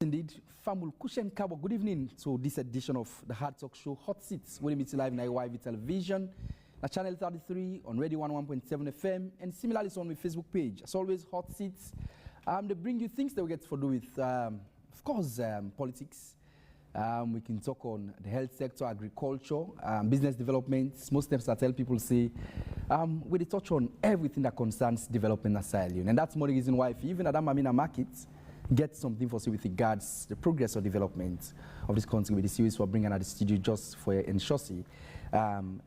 Indeed, Famul Kushen Kabo, good evening to this edition of the Hard Talk Show, Hot Seats, with me live in AYV television, at channel 33 on Radio 101.7 FM, and similarly it's on my Facebook page. As always, Hot Seats. They bring you things that we get to do with, of course, politics. We can talk on the health sector, agriculture, business development. Most times I tell people, say, we touch on everything that concerns development in Sierra Leone. And that's more the reason why, if you even at that Mamina market, get something for say with regards the progress or development of this country with the series for bringing out the studio just for ensure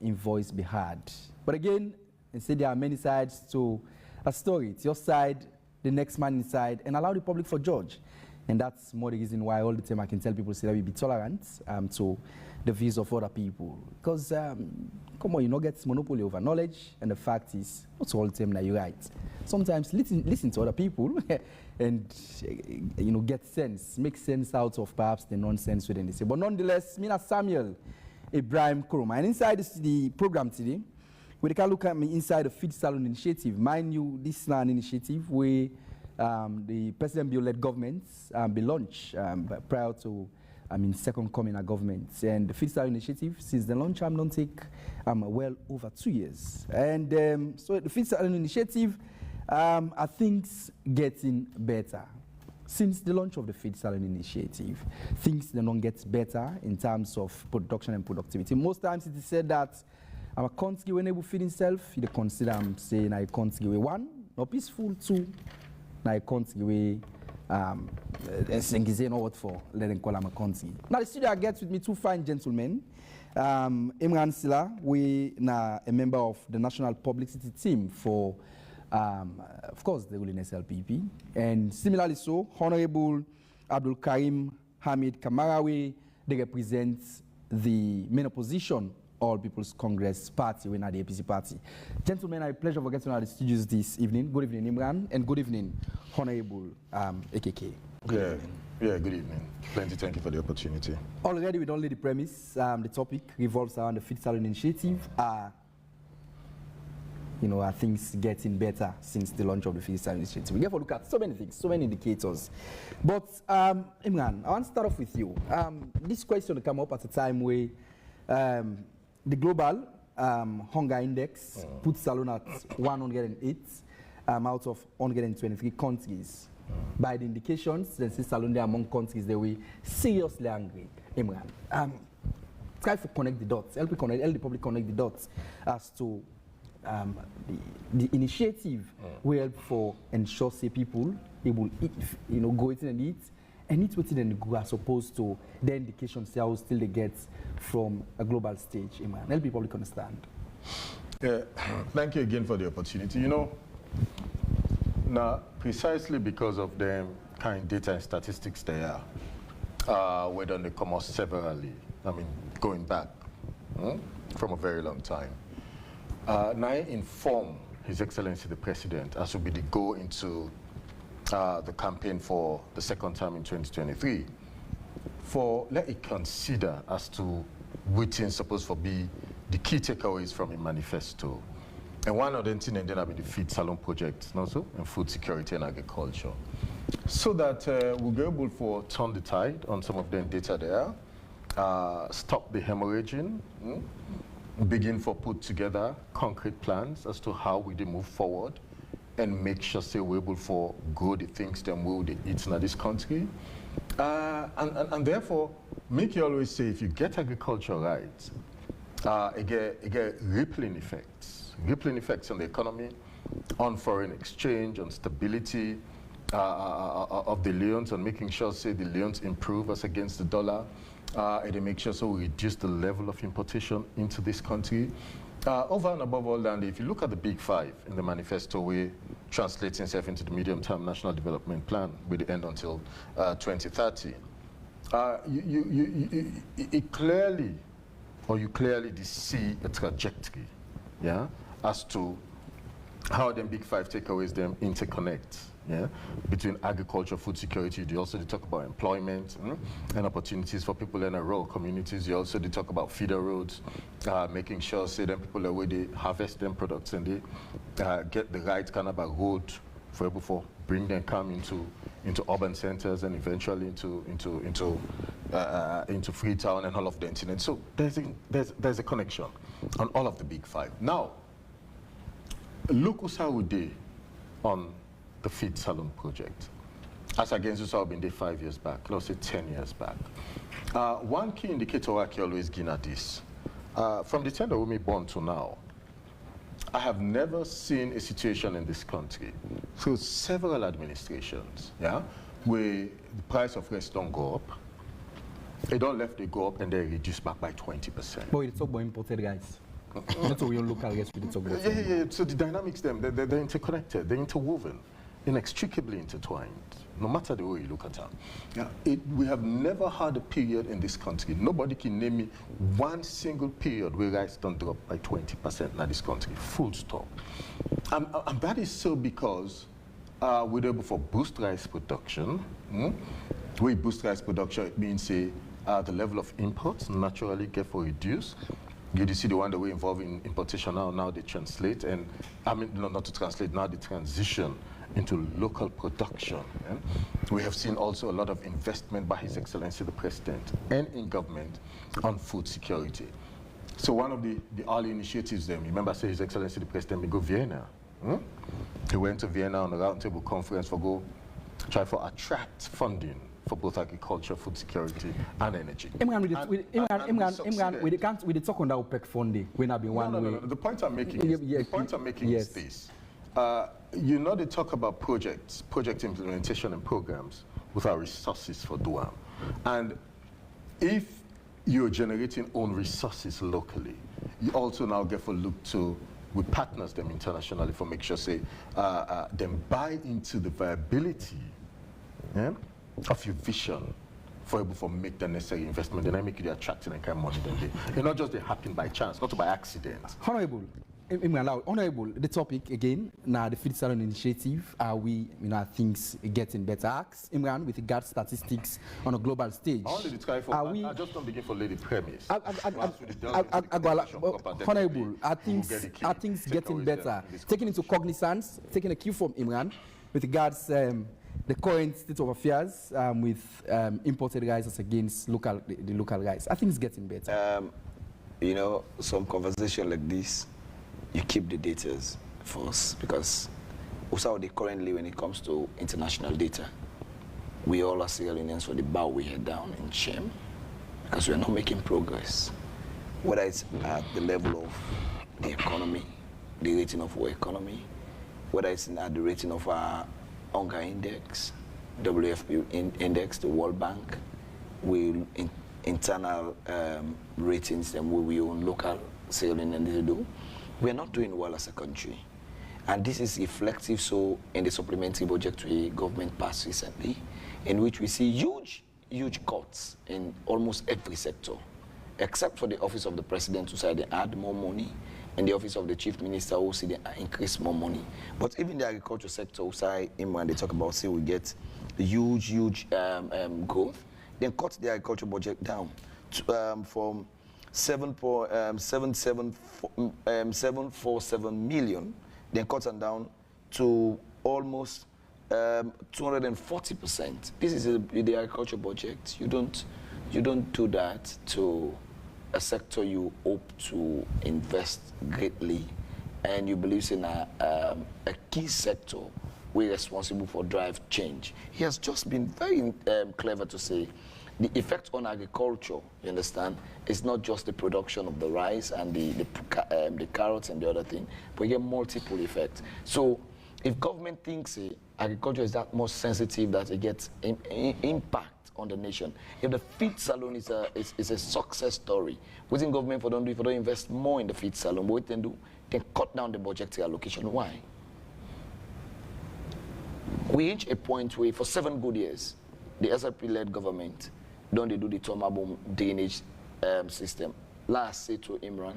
invoice be heard. But again, instead there are many sides to a story. It's your side, the next man inside, and allow the public for judge. And that's more the reason why all the time I can tell people say that we be tolerant to the views of other people. Because come on, you don't get monopoly over knowledge, and the fact is, not all the time that you're right. Sometimes listen to other people and get sense, make sense out of perhaps the nonsense within they say. But nonetheless, me and Samuel Ibrahim Kuruma, and inside the program today, we can look at me inside the Fiscal initiative. Mind you, this is an initiative where the President Bill-led governments be launched prior to second coming of government. And the Fiscal initiative, since the launch, don't take well over 2 years. And so the Fiscal initiative are things getting better. Since the launch of the Fiscal initiative, things don't get better in terms of production and productivity. Most times it is said that a country when able to feed itself, you consider saying a country way one, not peaceful, two, na a country way know what for letting call them a country. Now the studio gets with me two fine gentlemen. Imran Sillah, we na a member of the national publicity team for of course the ruling SLPP, and similarly so Honorable Abdul Karim Hamid Kamarawe, they represent the main opposition All People's Congress Party, we're not the APC party. Gentlemen, I have a pleasure for getting out of the studios this evening. Good evening, Imran, and good evening, Honorable AKK. Good evening. Plenty, thank you for the opportunity. Already, we don't lay the premise. The topic revolves around the Fiscal initiative. Are things getting better since the launch of the Fiscal initiative? We have a look at so many things, so many indicators. But, Imran, I want to start off with you. This question will come up at a time where the global hunger index puts Salone at 108 out of 123 countries. By the indications, then see Salone among countries that we seriously hungry. Imran, try to connect the dots, help the public connect the dots as to the initiative will help for ensure say people able eat, go eating and eat. And it's within and go as opposed to the indications how still they get from a global stage. Imran, help people understand. Yeah, thank you again for the opportunity. Now precisely because of the kind of data and statistics they are, we done they come out severally. Going back from a very long time. Now I inform His Excellency the President as will be the go into the campaign for the second time in 2023, for let it consider as to which is supposed to be the key takeaways from a manifesto. And one of the things ended up in the Feed Salon project, also, and food security and agriculture. So that we'll be able to turn the tide on some of the data there, stop the hemorrhaging, begin to put together concrete plans as to how we move forward, and make sure say we're able for grow the things that we will eat in this country. And therefore, make you always say if you get agriculture right, it get rippling effects on the economy, on foreign exchange, on stability of the leons, on making sure say the leons improve as against the dollar, and they make sure so we reduce the level of importation into this country. Over and above all that, if you look at the big five in the manifesto, we translate itself into the medium-term national development plan with the end until 2030. You clearly see a trajectory, as to how them big five takeaways them interconnect. Between agriculture, food security, they also talk about employment and opportunities for people in rural communities. You also talk about feeder roads, making sure say them people where they harvest them products and they get the right kind of a road for able for bring them come into urban centers and eventually into Freetown and all of the internet. So there's a connection on all of the big five. Now, look how we did on the Feed Salon project. As against us, I've been there 5 years back, let's say 10 years back. One key indicator I can always give at this, from the time that we were born to now, I have never seen a situation in this country through several administrations, yeah, where the price of rice don't go up. They don't let it go up and they reduce back by 20%. But it's talk about imported guys. That's what we local guys with the talk about. Yeah. So the dynamics, they're interconnected, they're interwoven, inextricably intertwined, no matter the way you look at them. Yeah, we have never had a period in this country. Nobody can name me one single period where rice don't drop by 20% in this country, full stop. And that is so because we're able to boost rice production. We boost rice production, it means the level of imports naturally get for reduced. You see the one that we're involved in importation now they translate, and I mean, not to translate, now they transition into local production. Yeah? We have seen also a lot of investment by His Excellency the President and in government on food security. So one of the early initiatives then, remember I said His Excellency the President, we go Vienna. He went to Vienna on a roundtable conference for go try to attract funding for both agriculture, food security, and energy. Imran, we talk on that OPEC funding. We not been one way. No. The point I'm making is this. They talk about project implementation and programs with our resources for Duam. And if you're generating own resources locally, you also now get to look to, we partners them internationally for make sure, say, them buy into the viability of your vision for able to make the necessary investment, then I make you the attracting and kind of money then they not just they happen by chance, not by accident. Honorable, the topic again, now the Feed Salon initiative, are we, things getting better? Ask Imran with regard statistics on a global stage. I only try for, I just don't begin for lady premise. Honorable, are things getting better? Taking into cognizance, taking a cue from Imran with regards the current state of affairs with imported guys as against the local guys. I think it's getting better. Some conversation like this, you keep the data first, because also currently when it comes to international data, we all are Sierra Leoneans for the bow we head down in shame, because we are not making progress. Whether it's at the level of the economy, the rating of our economy, whether it's at the rating of our hunger index, WFP index, the World Bank, we internal ratings them where we own local sailing and they do. We are not doing well as a country. And this is reflective so in the supplementary budget we government passed recently, in which we see huge cuts in almost every sector, except for the Office of the President who said they add more money, and the Office of the Chief Minister who see they increase more money. But even the agriculture sector, when they talk about, say we get huge growth, then cut the agriculture budget down to, from 747 million, then cut them down to almost 240%. This is the agriculture budget. You don't do that to a sector you hope to invest greatly, and you believe in a key sector we're responsible for drive change. He has just been very clever to say the effect on agriculture, you understand, is not just the production of the rice and the carrots and the other thing, but you get multiple effects. So if government thinks agriculture is that more sensitive that it gets impact on the nation, if the feed salon is a success story, within government for don't do, if they don't invest more in the feed salon, what they do, they cut down the budgetary allocation. Why? We reach a point where for 7 good years, the SLP-led government don't they do the Tomabom drainage system. Last say to Imran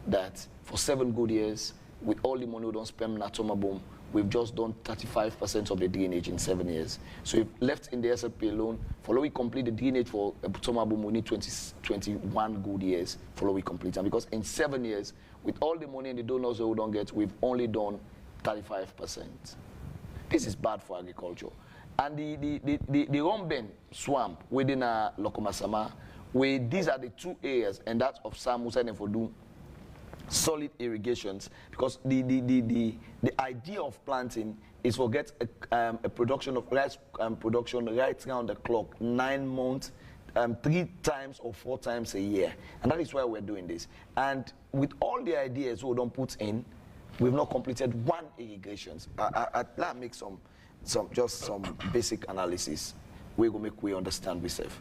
that for 7 good years, with all the money we don't spend on Tomabom, we've just done 35% of the drainage in 7 years. So if left in the SLP alone, follow we complete the drainage for Tomabom, we need 21 good years, follow we complete them. Because in 7 years, with all the money and the donors that we don't get, we've only done 35%. This is bad for agriculture. And the Romben swamp within Lokomasama, where these are the two areas, and that's of Sam Musa and Fodu, solid irrigations, because the idea of planting is for get a production of rice production right around the clock, 9 months, 3 times or 4 times a year, and that is why we're doing this. And with all the ideas we don't put in, we've not completed 1 irrigations. I'll make some basic analysis. We will make we understand ourselves.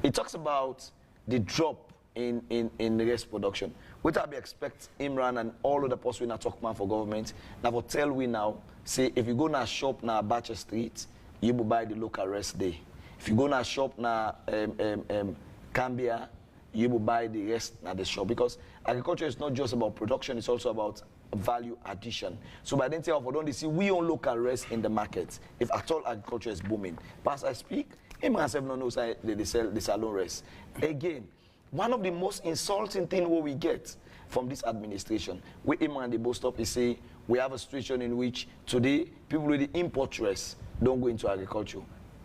It talks about the drop in rice production. What I expect Imran and all of the posts we now talk man for government. Now for tell we now, say if you go na shop na Abacha Street, you will buy the local rice day. If you go na shop na Cambia, you will buy the rest at the shop, because agriculture is not just about production, it's also about value addition. So by then tell for don't they see we own local rest in the market if at all agriculture is booming. But as I speak, Imran said no they sell the salon rest. Again, one of the most insulting things what we get from this administration, where Imran the boast up is say we have a situation in which today people with the import rest don't go into agriculture.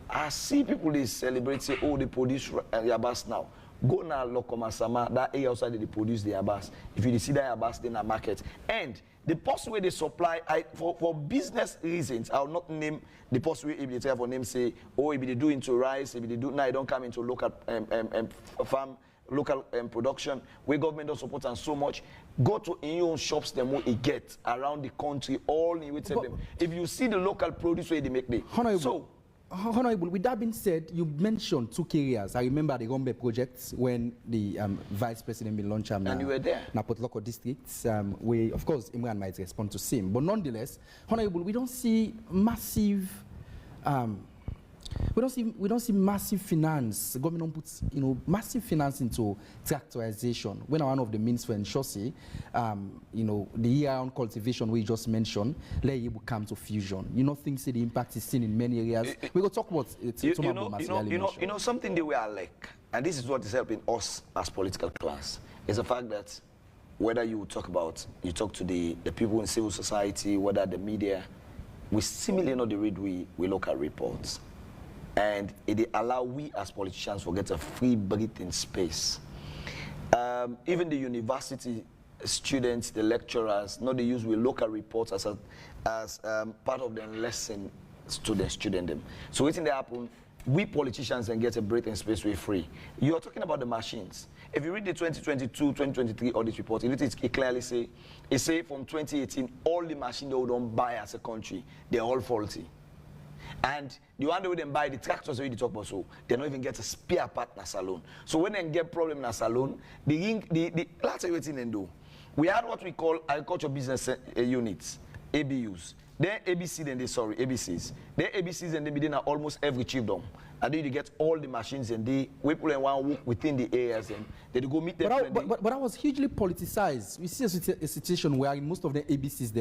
I see people they celebrate, say, oh, they produce yabas now. Go now, Lokomasama, that area outside they produce the yabas. If you see that yabas, then a market. And the possible way they supply, for business reasons, I will not name the possible way if they tell for name, say, oh, if they do into rice, if they do, now they don't come into local farm, local production, where government don't support and so much. Go to in your own shops, them what it get around the country, all in which them. If you see the local produce where they make the. Honorable, with that being said, you mentioned 2 areas. I remember the Gombe project when the Vice President will launch and you were there. Napot local districts, where, of course, Imran might respond to same. But nonetheless, Honorable, we don't see massive we don't see massive finance. The government puts massive finance into tractorization. When one of the means for ensure, the year-round cultivation we just mentioned, let you come to fusion. Things the impact is seen in many areas. We will talk about it. Something that we are like, and this is what is helping us as political class, is the fact that whether you talk to the people in civil society, whether the media, we similarly know the read we look at reports. And it allow we as politicians to get a free breathing space. Even the university students, the lecturers, they use we local reports as part of their lesson to the student them. So what's in the happen? We politicians then get a breathing space, we're free. You're talking about the machines. If you read the 2022-2023 audit report, it clearly say from 2018, all the machines that we don't buy as a country, they're all faulty. And the one way they buy the tractors we talk about, so they don't even get a spare part in a salon. So when they get problem in a salon, let's say what they do. We had what we call agriculture business units, ABUs. Then ABCs, Then ABCs and they be in almost every chiefdom. And then you get all the machines and they people and one work within the areas and they go meet them. But that was hugely politicized. We see a situation where in most of the ABCs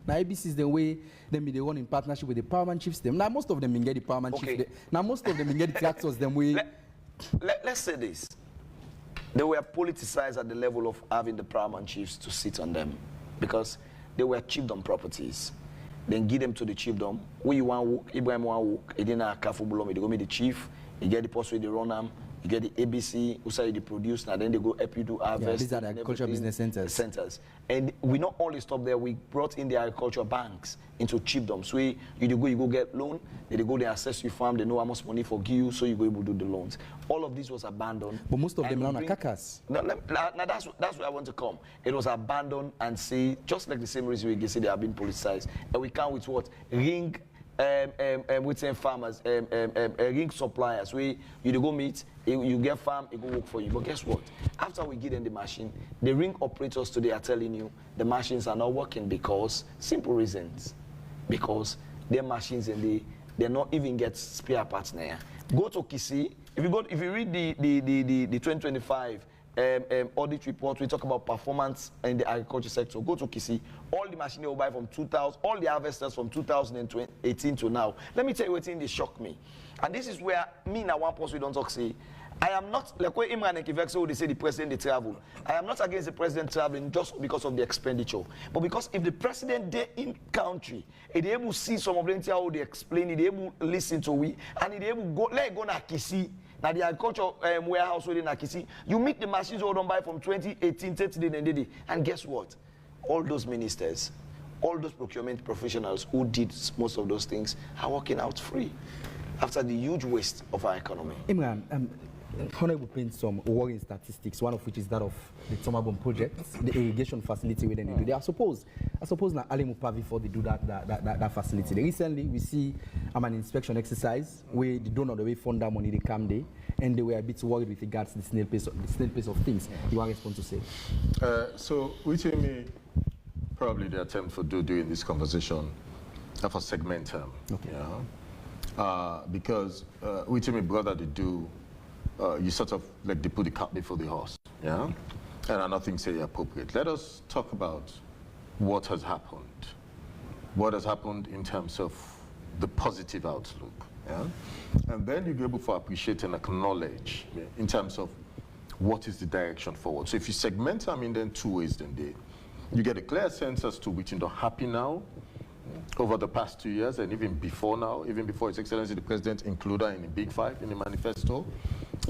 ABCs the way they run in partnership with the powerman chiefs them. Now most of them get the powerman chiefs. Now most of them get the tractors them way. Let's say this. They were politicized at the level of having the powerman chiefs to sit on them because they were chiefdom properties. Then give them to the chiefdom. Where you want work, Ibrahim want work. It didn't have careful below me. They go meet the chief. You get the post where they run them. You get the ABC. Who say they produce. Now then they go help you do harvest. Yeah, these are the agricultural business centers. And we not only stop there. We brought in the agricultural banks into chiefdoms. So you go get loan. Then they go they assess your farm. They know how much money for give you. So you go able to do the loans. All of this was abandoned. But most of them are AKKs. Now that's where I want to come. It was abandoned and say just like the same reason we say they have been politicized. And we come with what ring. With some farmers, ring suppliers, where you go meet, you get farm, it go work for you. But guess what? After we give them the machine, the ring operators today are telling you the machines are not working because simple reasons. Because their machines and they not even get spare parts now. Go to Kisi. If you read the 2025 audit report, we talk about performance in the agriculture sector. Go to Kisi. All the machines they will buy from 2000, all the harvesters from 2018 to now. Let me tell you what thing they shocked me. And this is where me now one post we don't talk say, I am not, like when Imran and Kivek so they say the president they travel. I am not against the president traveling just because of the expenditure. But because if the president they in country, they able to see some of them how they explain it, they able to listen to we, and they able go let go na Kisi. Now the agriculture warehouse within Akisi, you meet the machines all done by from 2018, 30, and guess what? All those ministers, all those procurement professionals who did most of those things are working out free after the huge waste of our economy. Imran, Honorable paint some worrying statistics, one of which is that of the Tomabon project, the irrigation facility where they do. I suppose now Ali Mupavi for they do that facility. Recently we see an inspection exercise where they don't know the way fund that money they come there, and they were a bit worried with regards to the snail pace of things. You want to say? So we tell me probably the attempt for doing this conversation for segment term. Okay. Yeah? Because we tell me brother they do. You sort of like they put the cart before the horse, yeah? And I don't think say appropriate. Let us talk about what has happened. What has happened in terms of the positive outlook, yeah? And then you're able to appreciate and acknowledge, yeah, in terms of what is the direction forward. So if you segment them in then two ways, then you get a clear sense as to which is happy now, over the past 2 years, and even before now, even before His Excellency the President included in the Big Five, in the manifesto.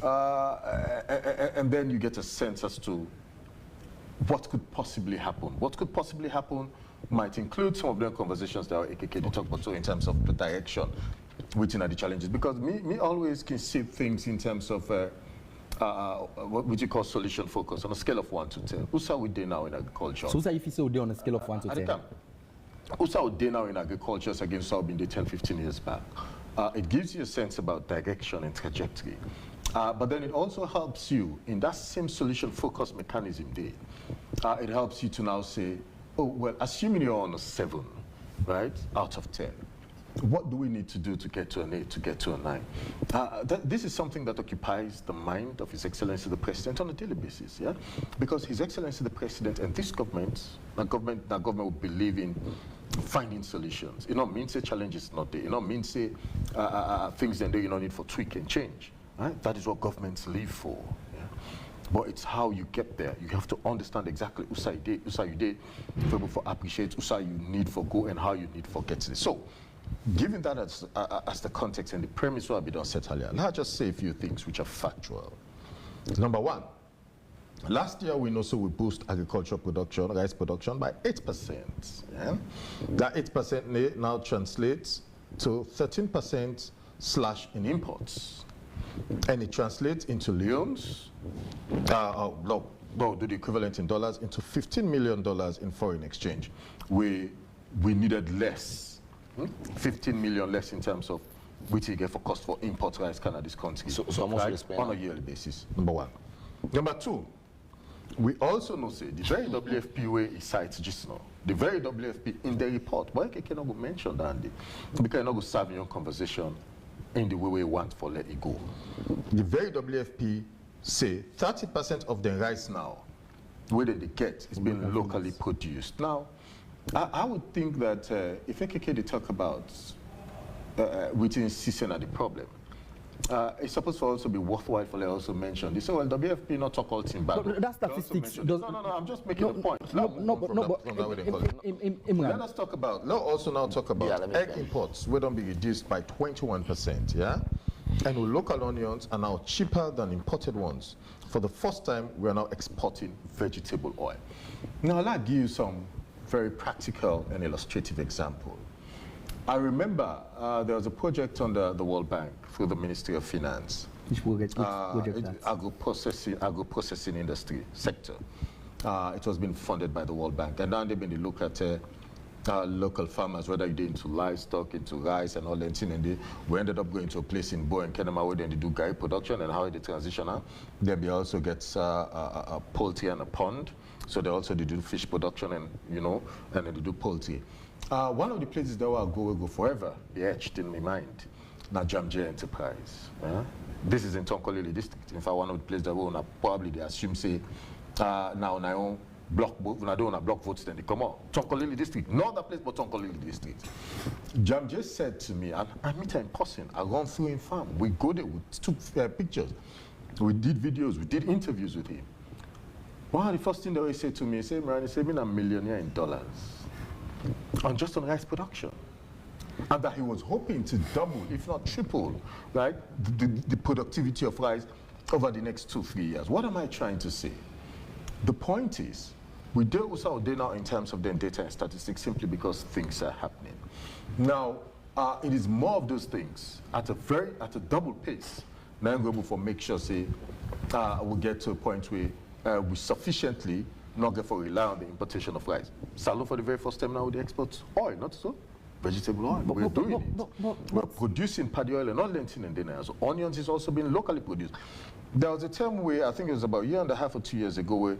And then you get a sense as to what could possibly happen. What could possibly happen might include some of the conversations that our AKK they talk about, so in terms of the direction, which are the challenges. Because me always can see things in terms of what would you call solution focus on a scale of 1 to 10. Who's are we there now in agriculture? So if you say we're on a scale of 1 to 10. Who's are we now in agriculture against how been 10, 15 years back? It gives you a sense about direction and trajectory. But then it also helps you in that same solution focus mechanism there. It helps you to now say, oh, well, assuming you're on a 7, right, out of 10, what do we need to do to get to an 8, to get to a 9? This is something that occupies the mind of His Excellency the President on a daily basis, yeah? Because His Excellency the President and this government, that government will believe in finding solutions. It don't mean say challenge is not there. It don't mean say things that you don't need for tweak and change. Right? That is what governments live for. Yeah? But it's how you get there. You have to understand exactly usa you did, for appreciate usa you need for go and how you need for get there. So, given that as the context and the premise what I done set earlier, let's just say a few things which are factual. Number one, last year we boost agricultural production, rice production by 8%. Yeah? That 8% now translates to 13% slash in imports. And it translates into leones, do the equivalent in dollars, into $15 million in foreign exchange. We needed less, 15 million less in terms of which you get for cost for import rice can this country. So how much we spend on a yearly basis, number one. Number two, we also know say the very WFP way is cites just now. The very WFP in the report, why can I not mention that? Because I'm not going to serve your conversation in the way we want for let it go. The very WFP say 30% of the rice now, whether they get, is being locally produced. Now, I would think that if AKK they talk about within season at the problem, it's supposed to also be worthwhile for them also mention this. So, well, WFP not talk all thing back. That's statistics. No, I'm just making a point. Let us talk about, let's also now talk about egg imports, will don't be reduced by 21%, yeah? And local onions are now cheaper than imported ones. For the first time, we are now exporting vegetable oil. Now, I'll give you some very practical and illustrative example. I remember there was a project under the World Bank through the Ministry of Finance. Which project? Agro-processing industry sector. It was being funded by the World Bank. And now they've been to look at local farmers, whether you're into livestock, into rice and all that. And we ended up going to a place in Bo and Kenema where they do gari production and how they transition out. Then they also get a poultry and a pond. So they also do fish production and, and then they do poultry. One of the places that will go forever, be etched in my mind, now Jamje Enterprise. This is in Tonkolili district. In fact, one of the places that will probably they assume say now block vote. When I don't want to block votes, then they come out. Tonkolili district, no other place but Tonkolili district. Jam just said to me, and I meet her in person, I run through in farm. We go there, we took pictures, we did videos, we did interviews with him. One of the first things that he said to me, he said, Imran, he said, I'm a millionaire in dollars. And just on rice production. And that he was hoping to double, if not triple, right, the productivity of rice over the next 2-3 years. What am I trying to say? The point is, we deal with our day now in terms of then data and statistics simply because things are happening. Now, it is more of those things at a double pace. Now I'm going to make sure, say, we get to a point where we sufficiently not get for rely on the importation of rice. Salon for the very first time now with the exports oil, not so? Vegetable oil. We're doing it. We're producing paddy oil and all lentil and dinner. So onions is also being locally produced. There was a time where I think it was about 1.5 years or 2 years ago where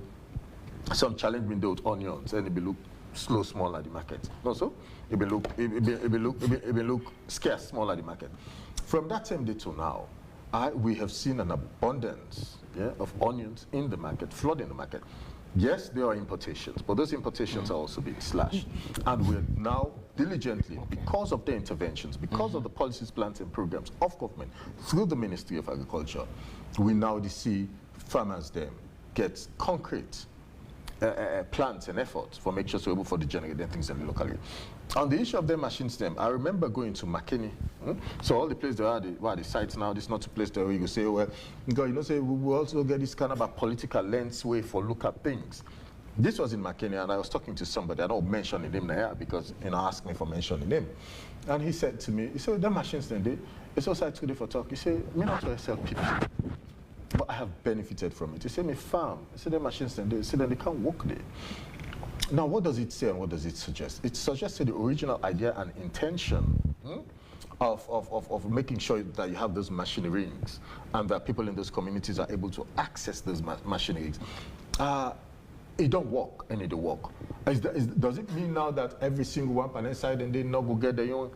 some challenge been done with onions and it be look slow, small at the market. No, so it be look scarce, small at the market. From that time to now, we have seen an abundance of onions in the market, flooding the market. Yes, there are importations, but those importations are also being slashed. And we're now diligently, because of the interventions, because of the policies, plans, and programs of government through the Ministry of Agriculture, we now see farmers then get concrete plans and efforts for make sure so able for the generate things in the locally. On the issue of the machines, I remember going to McKinney. So all the places there are the sites now. This is not a place where you say, well, say we also get this kind of a political lens way for look at things. This was in McKinney, and I was talking to somebody. I don't mention his name now because asked me for mentioning him, and he said to me, he said, the machines then it's also today for talk. He said, me not to sell people. But I have benefited from it. He said, me farm. He said, the machines then they can't work there. Now, what does it say and what does it suggest? It suggests the original idea and intention of making sure that you have those machineries and that people in those communities are able to access those machineries. It don't work and it don't work. Does it mean now that every single one pan inside and they not go get their own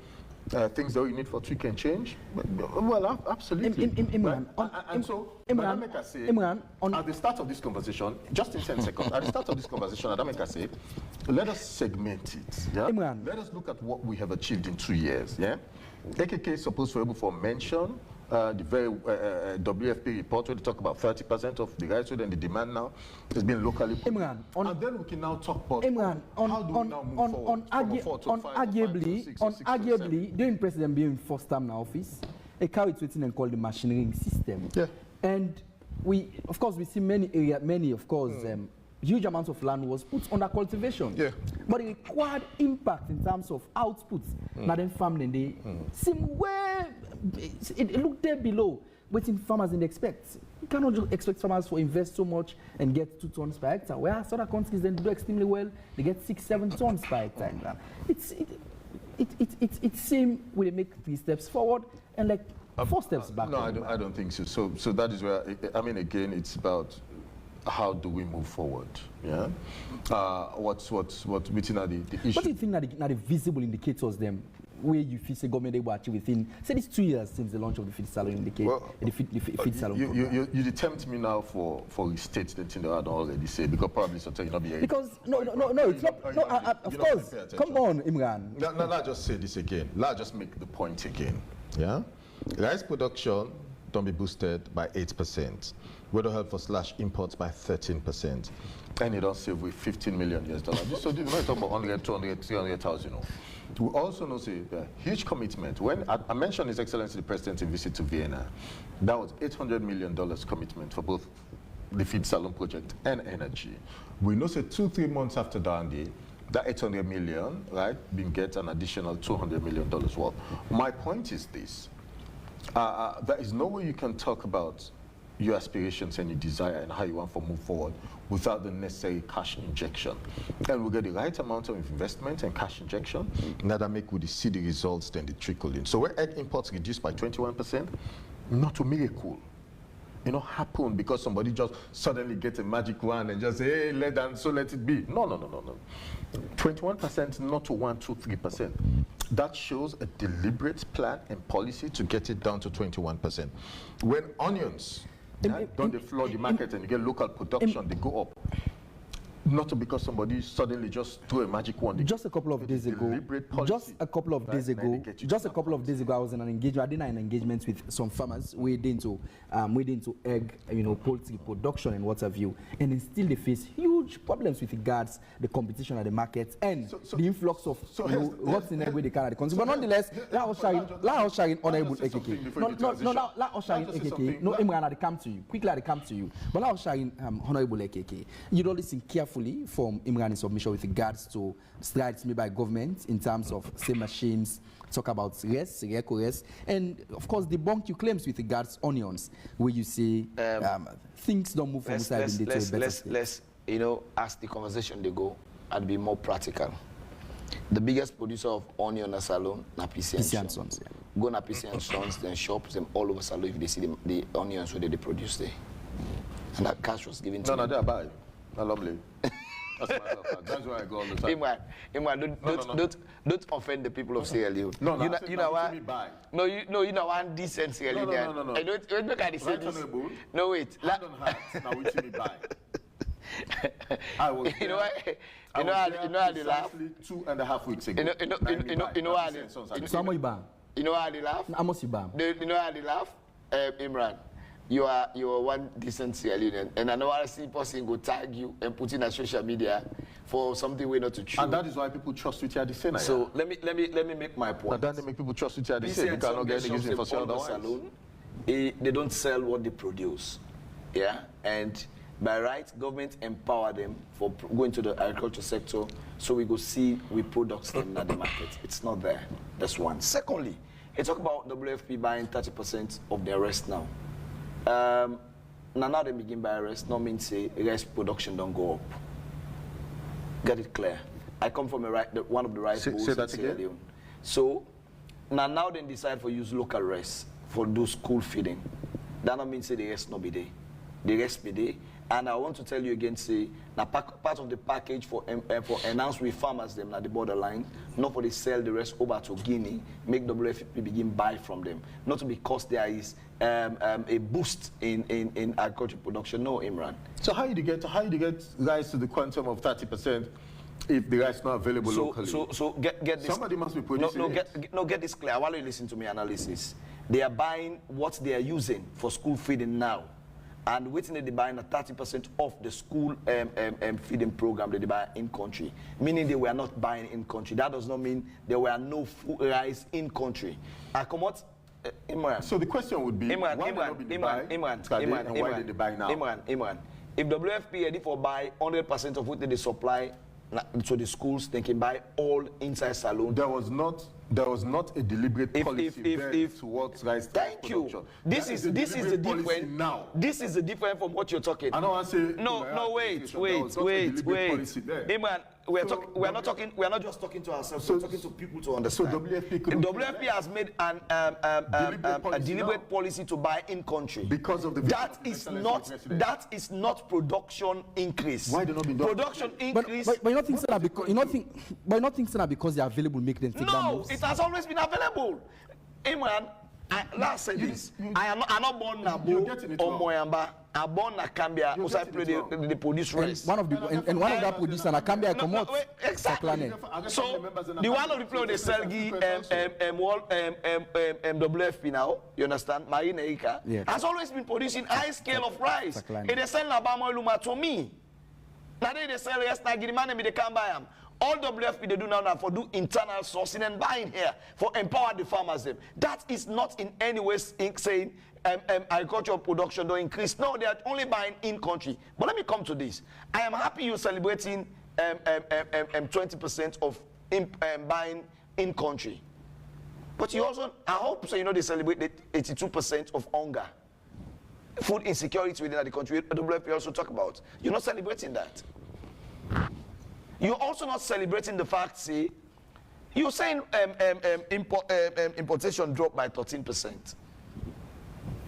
things that you need for tweak and change? Well, absolutely. Imran, at the start of this conversation, just in 10 seconds, at the start of this conversation, Adameka said, let us segment it. Yeah? Imran. Let us look at what we have achieved in 2 years. Yeah? AKK is supposed to be able to mention the very WFP report where they talk about 30% of the rice and the demand now has been locally Imran, and then we can now talk about Imran, how do we now move forward arguably during President being first time in office, a carry it within and called the machinery system. Yeah. And we see many areas, huge amounts of land was put under cultivation. Yeah. But it required impact in terms of outputs. Now then farming they seem where it looked there below waiting farmers didn't expect. You cannot just expect farmers to invest so much and get 2 tons per hectare. Whereas other countries then do extremely well, they get 6-7 tons per hectare. It seems we make 3 steps forward and 4 steps back. No, I don't think so. So that is where again it's about how do we move forward? Yeah. What's within the issue? What do you think are the visible indicators then where you feel the government will achieve within say these 2 years since the launch of the feed salon indicator? Well, the feed salon you tempt me now for state the thing that I don't already say because probably something you'll not be because no it's not of course come on Imran. No, let's just say this again. Let's just make the point again. Yeah. Rice production don't be boosted by 8%. Weather help for slash imports by 13%. And you don't save with $15 million. So this is talk about 100, 200, 300,000. We also know a huge commitment. When I mentioned His Excellency the President's visit to Vienna, that was $800 million commitment for both the feed salon project and energy. We know 2-3 months after that 800 million, right, being get an additional $200 million worth. My point is this. There is no way you can talk about your aspirations and your desire and how you want to move forward without the necessary cash injection. And we get the right amount of investment and cash injection, now that make we see the results, then they trickle in. So where egg imports reduced by 21%, not a miracle. Happen because somebody just suddenly gets a magic wand and just say, hey, let it be. No. 21%, not to 1, 2, 3%. That shows a deliberate plan and policy to get it down to 21%. When onions don't they flood the market and you get local production, they go up. Not because somebody suddenly just threw a magic wand. Just a couple of days ago, just a couple of days ago, I was in an engagement. I did an engagement with some farmers waiting to egg, poultry production and what have you, and then still they face huge problems with regards the competition at the market and the influx of what's in every they can at the consumer. But nonetheless, let us share in honorable AKK. Let us share in AKK. No, Imran, I come to you quickly. I come to you, but let us share in honorable AKK. You don't listen carefully from Imran's submission with regards to strides made by government in terms of same machines, talk about rest, and of course debunk your claims with regards to onions, where you say things don't move from side into a better state. Let's, as the conversation they go, I'd be more practical. The biggest producer of onion in Salone, PC and Sons. Go to PC and Sons, then shops them all over Salone if they see the onions where they produce there. And that cash was given to they're buy. Lovely. That's why I go all the time. Imran, don't offend the people of Sierra Leone. No, you know what? No, you know one decent Sierra Leone. No. I don't look at the service. No, wait. Now which me buy. I was you know how they laugh? 2.5 weeks ago. You know how they laugh? I must be You know how they laugh? Imran. You are one decent Sierra Leonean, and I know I see person go tag you and put in a social media for something we're not to choose. And that is why people trust with you same. So let me make my point. And then they make people trust with you same. You cannot get any using for Salone. They don't sell what they produce, yeah. And by right, government empower them for going to the agriculture sector, so we go see we products them at the market. It's not there. That's one. Secondly, they talk about WFP buying 30% of their rest now. Now they begin by rest, no means say rice production don't go up. Get it clear. I come from one of the rice bowls in Sierra Leone. So now they decide for use local rice for do school feeding. That not mean say the rest no be there. The rest be there. And I want to tell you again, say now part of the package for announce with farmers them at the borderline, not for they sell the rest over to Guinea, make WFP begin buy from them. Not because there is a boost in agriculture production. No, Imran. So how do you get rice to the quantum of 30% if the rice is not available locally? So get this. Somebody must be producing get this clear. While you listen to me analysis, they are buying what they are using for school feeding now. And waiting they buy 30% of the school feeding program that they buy in country, meaning they were not buying in country. That does not mean there were no food rice in country. I come out, Imran. So the question would be, why did they buy and why did they buy now? Imran. If WFP ready for buy 100% of what they supply to the schools, they can buy all inside Salone. There was not a deliberate policy towards rice. Thank you. This is the difference now. This is the difference from what you're talking. I don't want to say no. Wait. Imran, we are not just talking to ourselves. We're talking to people to understand. So WFP has made a deliberate policy to buy in country because of the that is not production increase. Why do not be done? Production increase. But you not think that because they are available make them take that moves? It has always been available. Imran, last said this. I am not born Nabo or Moyamba. I'm born na Cambia. Who I play the produce rice. One of that producer na Cambia come out. Exactly. So the one of the people they sell WFP now. You understand? Marine Eka has always been producing high scale of rice. It they sell na Bama Luma to me. Now they sell yes na Girimane me they can't buy them. All WFP they do now for do internal sourcing and buying here for empower the farmers them. That is not in any way saying agricultural production don't increase. No, they are only buying in country. But let me come to this. I am happy you're celebrating 20% of buying in country. But you also, I hope so they celebrate the 82% of hunger. Food insecurity within the country, WFP also talk about. You're not celebrating that. You're also not celebrating the fact, see, you're saying importation dropped by 13%.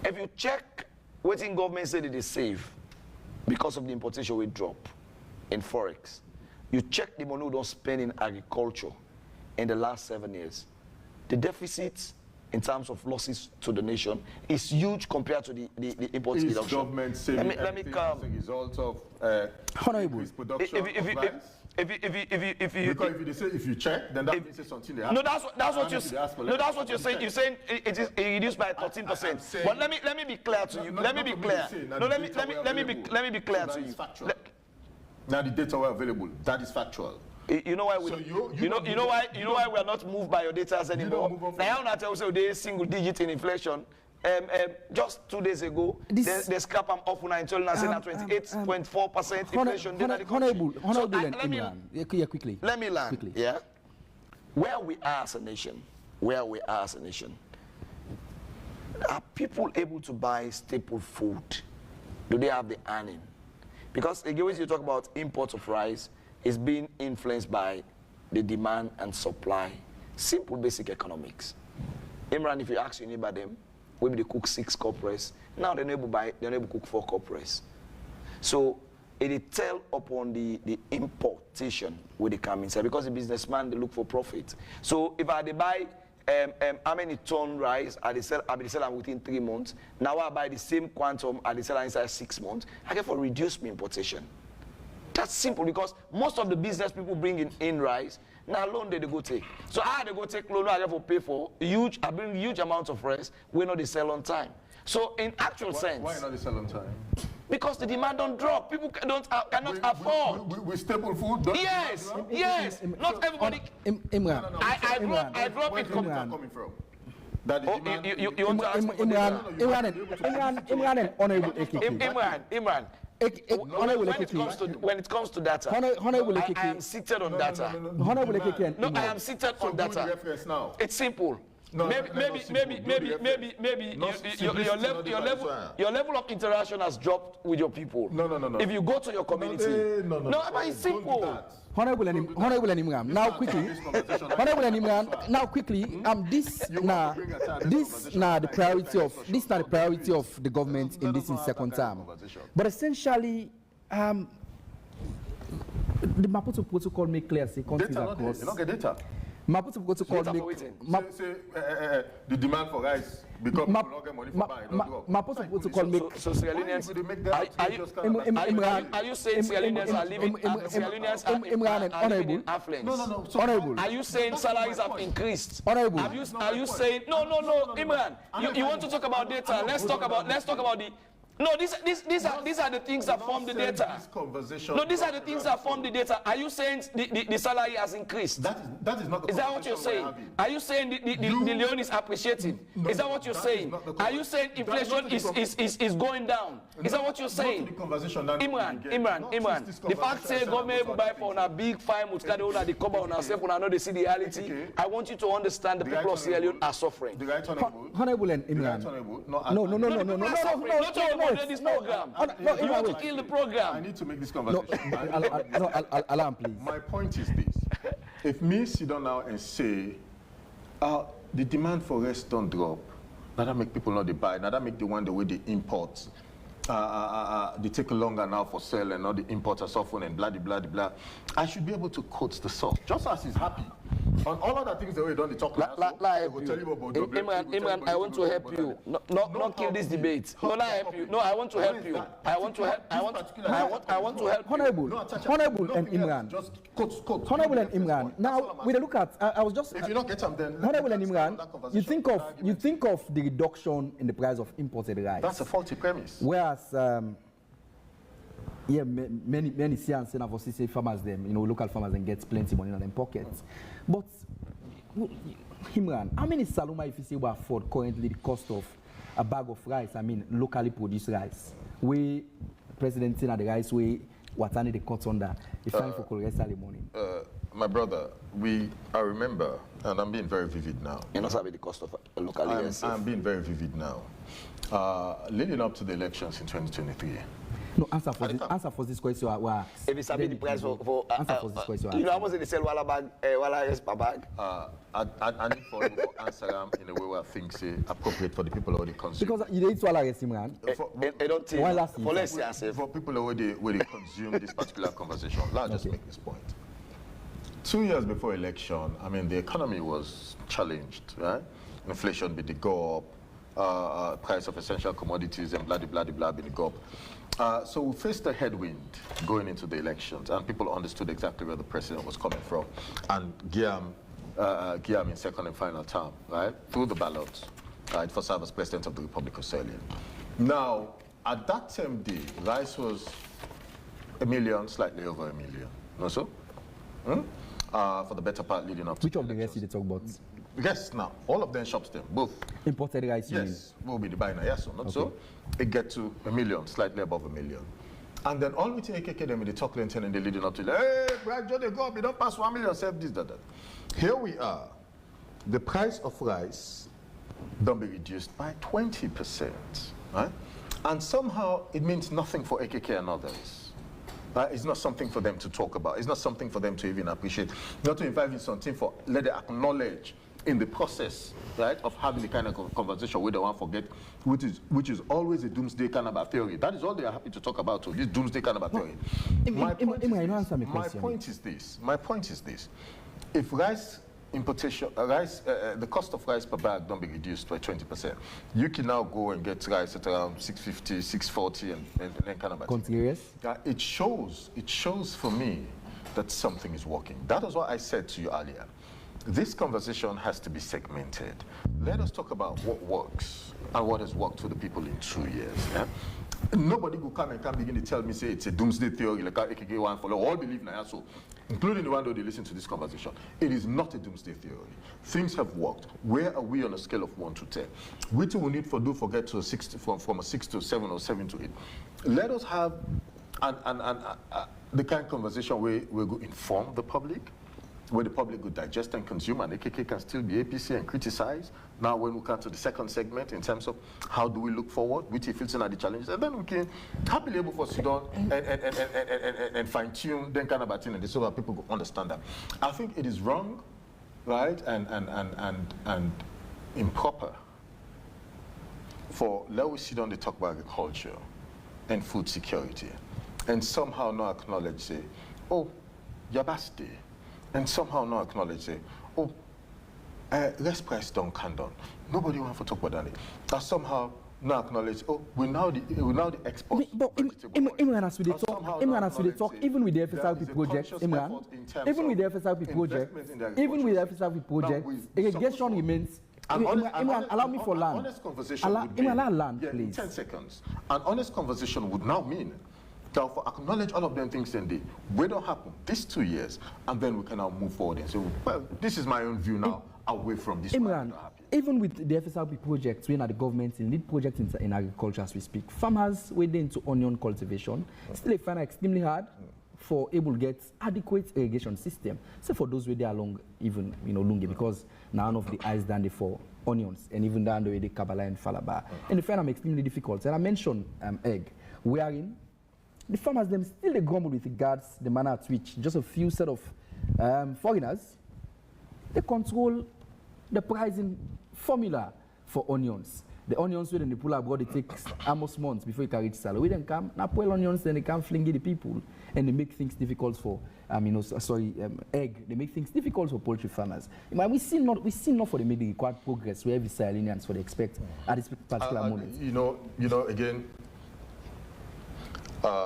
If you check what in government said it is safe because of the importation we drop in Forex, you check the money we don't spend in agriculture in the last 7 years. The deficit in terms of losses to the nation is huge compared to the import Is deduction. government saving Let me come. as a result of increased production of rice? Because if you check, then that means it's something they have. No, that's what you're saying. You're saying it is reduced by 13%. But let me be clear to you. Let me be clear. No, let me be clear to you. Now the data were available. That is factual. You know why we? So you know why we are not moved by your data anymore. Now I tell you, there is single digit in inflation. Just 2 days ago, they scrap them off when I told us that 28.4% inflation. Honorable Imran, quickly. Let me land. Quickly. Yeah. Where we are as a nation, are people able to buy staple food? Do they have the earning? Because again, when you talk about imports of rice, it's being influenced by the demand and supply. Simple basic economics. Imran, if you ask your neighbor them, maybe they cook 6 cup rice. Now they're able to cook 4 cup rice. So it tell upon the importation where they come inside, because the businessman they look for profit. So if I buy how many ton rice I sell within 3 months. Now I buy the same quantum I sell inside 6 months. I get for reduce my importation. That's simple, because most of the business people bring in rice, now loan they go take. So I go take loan, I have to pay for huge amounts of rice. We know they sell on time. So in actual sense, why not they sell on time? Because the demand don't drop. People cannot afford. We staple food. Yes. Not everybody. Imran. I drop it. Coming from. That is you want to ask Imran and Honorable AKK. Imran. When it comes to data, I am seated on data. Honorable AKK. No, I am seated on data. It's simple. Maybe your level of interaction has dropped with your people. No. If you go to your community, no, but it's simple. Honorable Imran, now quickly. Honorable Imran, now quickly. This the priority of the government in this second term. But essentially, the Maputo Protocol make clear say countries across. You don't get data. Maputo Protocol the demand for rice because people don't get money for buying. Maputo Protocol make. So Sierra Leoneans, are you saying Sierra Leoneans are living? Imran and Honorable. No. Honorable. Are you saying salaries have increased? Honorable. Are you saying no? Imran, you want to talk about data? Let's talk about the. No, these are the things that form the data. No, these are the things that form the data. Are you saying the salary has increased? That is not the. Is that what you're saying? Are you saying the loan is appreciating? Is that what you're saying? Are you saying inflation is going down? Is that what you're saying? Imran. The fact say government will buy for a big fine with the cover on ourselves when I know they see the reality. I want you to understand the people of Sierra Leone are suffering. The right Honorable and Imran. No. This program. You want to kill the program. I need to make this conversation. Alarm, please. My point is this. If me sit down now and say, the demand for rice don't drop, now that make people not they buy, now that make the one the way they import, they take longer now for sale and all the imports are suffering and blah. I should be able to quote the source, just as he's happy. On all other things that we don't talk about. Imran, I want to help you. Not kill this debate. No, not help you. No, I want to help you. I want to help. Honorable and Imran. Just quote. Honorable and Imran. Now, with a look at, I was just. If you don't get them, then. Honorable and Imran, you think of the reduction in the price of imported rice. That's a faulty premise. Whereas, many science and obviously farmers them, local farmers and gets plenty money in their pockets. But Imran, how many Saluma if you say will afford currently the cost of a bag of rice? I mean, locally produced rice. We President Tina the rice we what any the cuts under the fine for Korea morning. My brother, I remember, and I'm being very vivid now. You know the cost of a local rice. I'm being very vivid now. Leading up to the elections in 2023. No, answer for this question. If it's the price for answer for this question. You know how much they sell wala bag, wala rice per bag? I need for you to answer them in a way where I think say appropriate for the people who they consume. Because you didn't swallow rice, Imran. I don't think. For people where they consume this particular conversation, let's just make this point. 2 years before election, I mean, the economy was challenged, right? inflation be the go up, price of essential commodities and blah, blah, blah, blah, be the go up. So we faced a headwind going into the elections, and people understood exactly where the president was coming from. And Guillaume in second and final term, right, through the ballots, right, for serve as president of the Republic of Saline. Now, at that time, the rice was 1 million, slightly over 1 million. No, so? For the better part leading up to which of the rice did they talk about? Yes, now, all of them shops them, both. Imported rice, yes, will be the buyer, yes, or not okay. So? It get to 1 million, slightly above 1 million. And then all with AKK, them with the talk length and they leading up to, hey, Brad, Joe, they go up, we don't pass 1 million, save this, that. Here we are. The price of rice don't be reduced by 20%, right? And somehow it means nothing for AKK and others. It's not something for them to talk about. It's not something for them to even appreciate. Not to invite in something for, let them acknowledge in the process, right, of having the kind of conversation we don't want to forget, which is always a doomsday kind of a theory. That is all they are happy to talk about, this doomsday kind of a theory. My point is this. If rice importation, the cost of rice per bag don't be reduced by 20%, you can now go and get rice at around 650, 640, and then kind of a thing. It shows for me that something is working. That is what I said to you earlier. This conversation has to be segmented. Let us talk about what works and what has worked for the people in 2 years. Yeah? Nobody will come and begin to tell me, say, it's a doomsday theory, like AKK one follow. All believe now, so, including the one that they listen to this conversation. It is not a doomsday theory. Things have worked. Where are we on a scale of 1 to 10? We too will need for do forget to a 6 to, from a 6 to 7 or 7 to 8. Let us have the kind of conversation where we will inform the public, where the public would digest and consume, and AKK can still be APC and criticize. Now when we come to the second segment in terms of how do we look forward, which he feels are the challenges, and then we can happily able for sit down and fine-tune then kind of a thing, and so that people will understand that. I think it is wrong, right, and improper for let we sit down and talk about agriculture and food security, and somehow not acknowledge, say, oh, Yabasti, and somehow not acknowledge, say, oh, rice price don't come down. Nobody wants to talk about that. That somehow not acknowledge, oh, we now the export. But Imran, as we talk, even with the FSRP project, Imran, even with the FSRP project, irrigation remains. Imran, allow me for land. Allow land, please. 10 seconds. An honest conversation would now mean therefore acknowledge all of them things and they don't happen these 2 years, and then we can now move forward and say, well, this is my own view now, away from this. Imran, even with the FSRP projects, we are the government in lead projects in agriculture as we speak. Farmers wading into onion cultivation still find it extremely hard for able to get adequate irrigation system. So for those where they are long, even Lungi, because none of the eyes down there for onions, and even down the way they Kabbalah and Falaba, and they find them extremely difficult. And I mentioned egg, wherein the farmers them still they grumble with regards the manner at which just a few set of foreigners they control the pricing formula for onions. The onions when they pull abroad, it takes almost months before you can reach Sillah. We then come now pull onions, then they can fling the people, and they make things difficult for egg. They make things difficult for poultry farmers. We see not for the make the required progress where every Silinians for the expect at this particular moment. Again.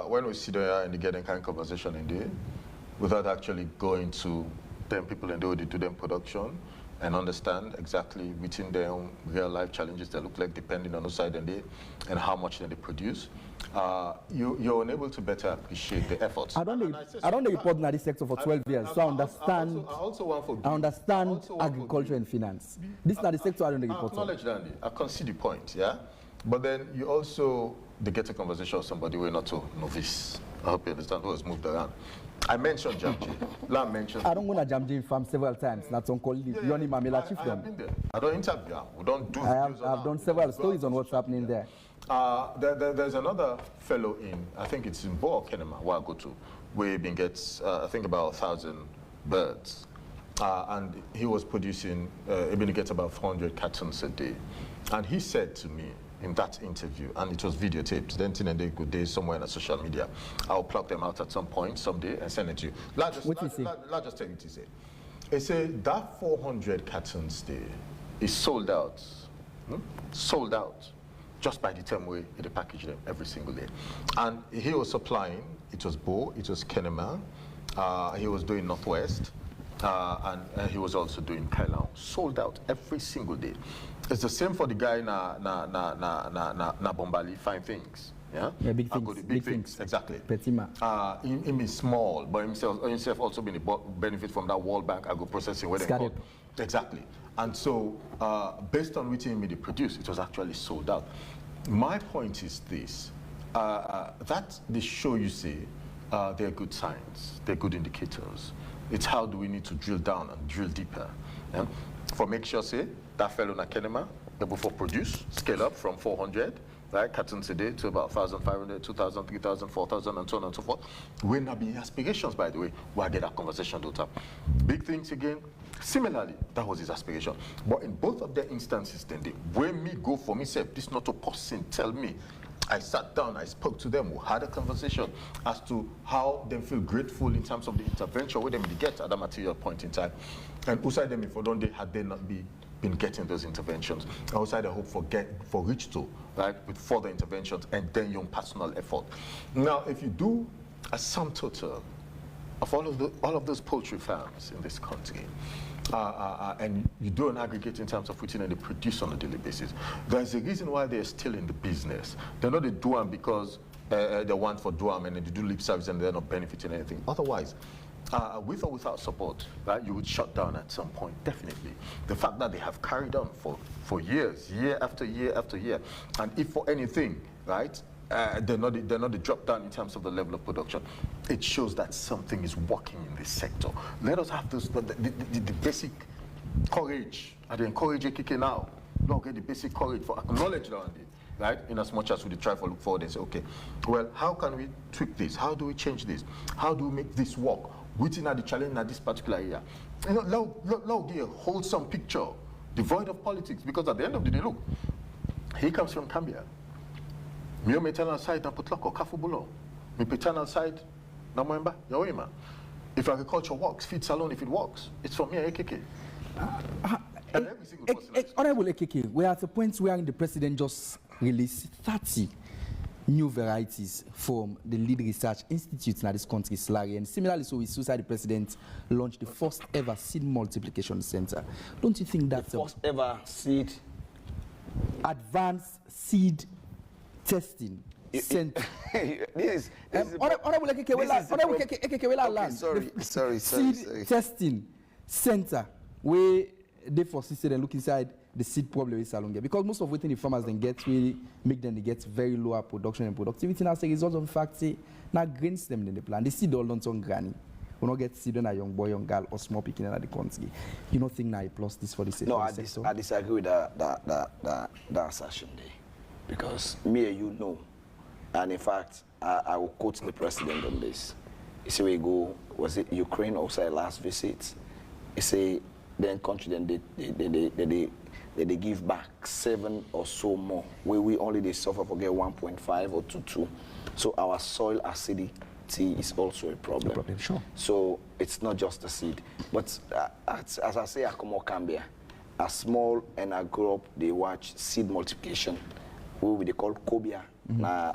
When we sit there and get a kind of conversation in there, without actually going to them people and do them production and understand exactly within their own real life challenges that look like depending on the side and how much they produce, you're unable to better appreciate the efforts. I don't report in this sector for 12 years, so I understand agriculture and finance. This is not the sector I don't report on. I acknowledge that, I concede the point, yeah? But then you also get a conversation with somebody who is not so novice. I hope you understand who has moved around. I mentioned Jamji. Lam mentioned. I don't go to Jamji farm several times. That's on call. You only Mamela chief them. I don't interview. We don't do. I've done several stories on what's happening there. There's another fellow I think it's in Bo Kenema, where I go to, where he gets I think about 1,000 birds, and he was producing. He gets about 400 cartons a day, and he said to me in that interview, and it was videotaped, then they good day somewhere on social media. I'll plug them out at some point, someday, and send it to you. Let's just take it easy. He said that 400 cartons there, is sold out. Sold out. Just by the time we package them every single day. And he was supplying, it was Bo, it was Kenema, he was doing Northwest, and he was also doing Kailau. Sold out every single day. It's the same for the guy na Bombali, Fine Things. Yeah, big things. Big things, exactly. Petima. Him is small, but himself also been benefit from that World Bank agro processing where they call. Exactly. And so, based on which he produced, it was actually sold out. My point is this, that the show you see, they're good signs, they're good indicators. It's how do we need to drill down and drill deeper. Yeah? For make sure, say, that fellow na Kenema, the before produce, scale up from 400, right, cartons a day to about 1,500, 2,000, 3,000, 4,000, and so on and so forth. We're not being aspirations, by the way. We'll get that conversation later. Big things again. Similarly, that was his aspiration. But in both of their instances, then when me go for myself, this not a person tell me. I sat down, I spoke to them, we had a conversation as to how they feel grateful in terms of the intervention, where they get at that material point in time. And outside them, if they had they not been getting those interventions, outside I hope for reach to, right, with further interventions and then your personal effort. Now, if you do a sum total of all of those poultry farms in this country, and you do an aggregate in terms of which they produce on a daily basis, there's a reason why they're still in the business. They're not doing them because they want for doing and they do lip service and they're not benefiting anything. Otherwise, with or without support, right, you would shut down at some point, definitely. The fact that they have carried on for years, year after year after year, and if for anything, right, they're not a drop down in terms of the level of production. It shows that something is working in this sector. Let us have the basic courage. I encourage AKK now. Not get the basic courage for acknowledge that, right? In as much as we try to look forward and say, okay, well, how can we tweak this? How do we change this? How do we make this work? Within the challenge in this particular area, you know, let give a wholesome picture, devoid of politics. Because at the end of the day, look, he comes from Cambia. My maternal side na Putlako, Kafubulo. My paternal side na Mwemba, Yaoima. If agriculture works, feed salon if it works, it's from here, AKK. And every single person. Honorable AKK, we're at a point where the president just released 30 new varieties from the lead research institutes in this country, Sillah. And similarly, so with suicide, the president launched the first ever seed multiplication center. Don't you think that's the first ever seed? Advanced seed testing center. This is Honorable AKK, sorry. Seed testing center where they foresee and look inside the seed problem is Salonga. Because most of what the farmers then get really make them get very lower production and productivity as a result of the fact say now grains them in the plant. The seed all don't on granny. We not get seed on a young boy, young girl or small picking in the country. You don't think now I plus this for the sector? No, I disagree with that assertion there. Because me and you know, and in fact, I will quote the president on this. He said, we go, was it Ukraine outside last visit? He said, then country, then they give back 7 or so more, where we only they suffer for get 1.5 or 2.2. So our soil acidity is also a problem. Sure. So it's not just the seed. But as I say, I come out Cambia, as small and I grow up, they watch seed multiplication. What they call Kobia, na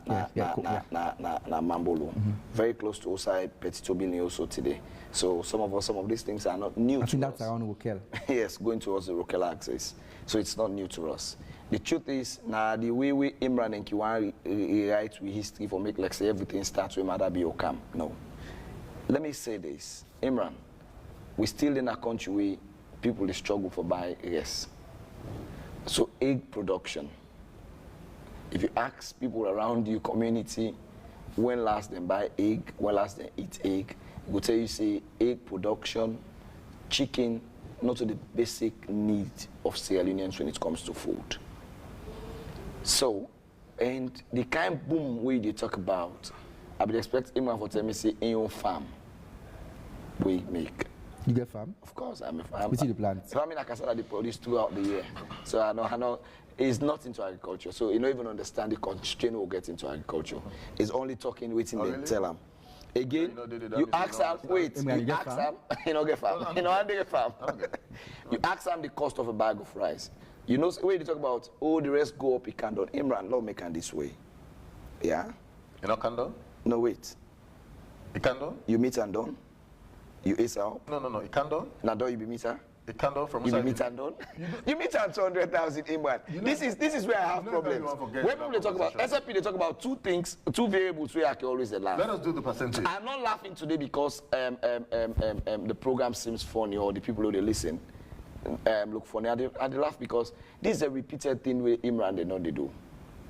Mambolo. Very close to Osai, Petitobini also today. So some of these things are not new to us. I think that's around Rokel. Yes, going towards the Rokel axis. So it's not new to us. The truth is, now the way we Imran and Kiwan write with history for make like say everything starts with Madabi Okam. No. Let me say this. Imran, we still in a country where people struggle for buy yes. So egg production. If you ask people around your community, when last they buy egg, when last they eat egg, it will tell you, say, egg production, chicken, not to the basic need of Sierra Leoneans when it comes to food. So, and the kind of boom we they talk about, I would expect Imran for tell me, say, in your farm, we make. You get farm? Of course, I'm a farm. We see the plants. Farming like I said, they produce throughout the year. So I know. It's not into agriculture, so you don't even understand the constraint we'll get into agriculture. It's only talking, waiting, they tell them. Again, you ask them, wait, you ask them, you don't get farm. You know, I get farm. You ask them the cost of a bag of rice. You know, when you talk about, oh, the rest go up, it can't do. Imran, lawmaker this way. Yeah? You know, Kando? No, wait. It can do? You meet and done? You ace out? No. It can do? Now, don't you be meter? It can do from You be meet and done? You meet and 200,000 Imran. This is where I have problems. When people talk about SFP, they talk about two things, two variables where I can always laugh. Let us do the percentage. I'm not laughing today because the program seems funny or the people who they listen look funny. I laugh because this is a repeated thing with Imran they know they do,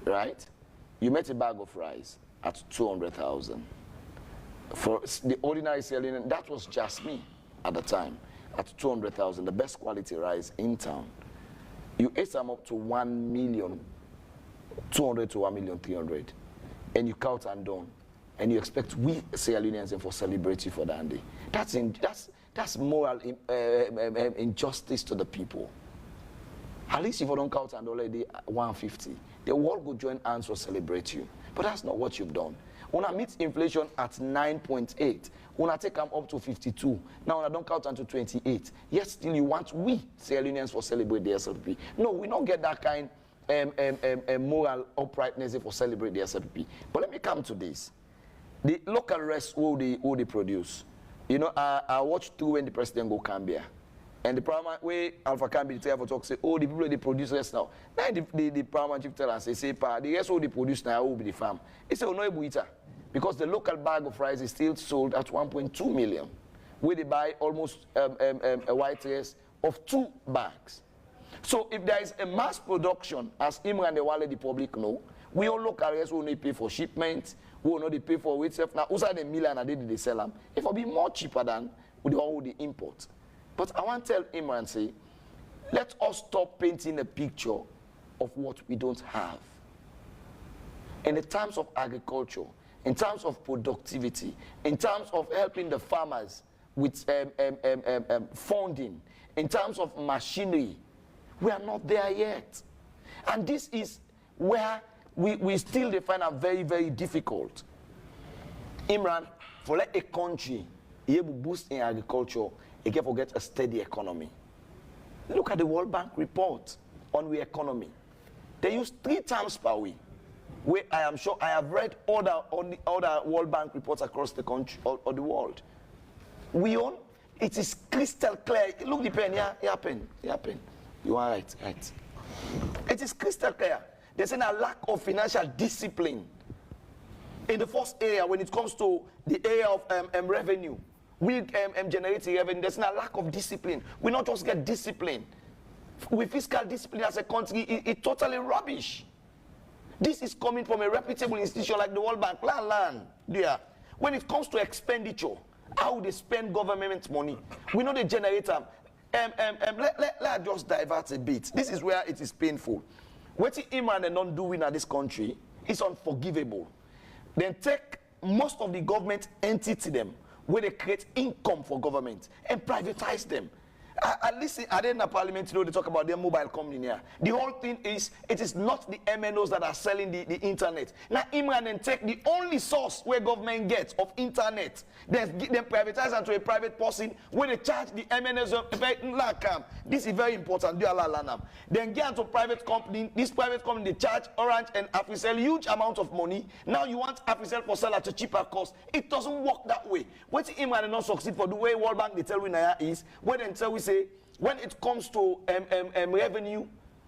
right? You met a bag of rice at 200,000. For the ordinary selling, that was just me at the time, at 200,000, the best quality rice in town. You ate them up to 1,200,000 to 1,300,000, and you count and done, and you expect we Sierra Leoneans for celebrate you for that day. That's moral injustice to the people. At least if you don't count and already 150, the world will join hands to celebrate you. But that's not what you've done. When I meet inflation at 9.8, when I take them up to 52, now when I don't count until 28, yes, still you want we Sierra Leoneans for celebrate the SLP. No, we don't get that kind moral uprightness for celebrate the SLP. But let me come to this. The local rest who they produce. You know, I watched through when the president go Cambia. And the primary way Alpha Cambi tell for talk say, oh, the people they produce rest now. Now the primary chief tell us say, pa, the rest who they produce now will be the farm. He say, oh, no, ebuita. Because the local bag of rice is still sold at 1.2 million. Where they buy almost a white rice of 2 bags. So if there is a mass production, as Imran and the Wale the public know, we all local rice will only pay for shipment, we will not pay for weight self. Now, outside the million and they sell them, it will be more cheaper than the one with the import. But I want to tell Imran, say, let us stop painting a picture of what we don't have. In the terms of agriculture, in terms of productivity, in terms of helping the farmers with funding, in terms of machinery, we are not there yet. And this is where we still find it very, very difficult. Imran, for like a country, you boost in agriculture, you can forget a steady economy. Look at the World Bank report on the economy. They use 3 times per week. Where I am sure I have read all the World Bank reports across the country or the world. We own, it is crystal clear. Look the pen, yeah, pen. You are right. It is crystal clear. There's a lack of financial discipline. In the first area, when it comes to the area of revenue, we generating revenue, there's a lack of discipline. We not just get discipline. With fiscal discipline as a country, it's totally rubbish. This is coming from a reputable institution like the World Bank. Yeah. When it comes to expenditure, how they spend government money, we know they generate them. Let's just divert a bit. This is where it is painful. What Imran and not doing at this country is unforgivable. Then take most of the government entity them, where they create income for government and privatize them. I listen, I did in the parliament, they talk about their mobile company here. The whole thing is, it is not the MNOs that are selling the internet. Now, Imran and take the only source where government gets of internet, then privatize them to a private person where they charge the MNOs. This is very important. Then get into private company. This private company, they charge Orange and Africell huge amount of money. Now you want Africell for sell at a cheaper cost. It doesn't work that way. What Imran and not succeed for the way World Bank they tell we now is, when they tell we say, when it comes to revenue,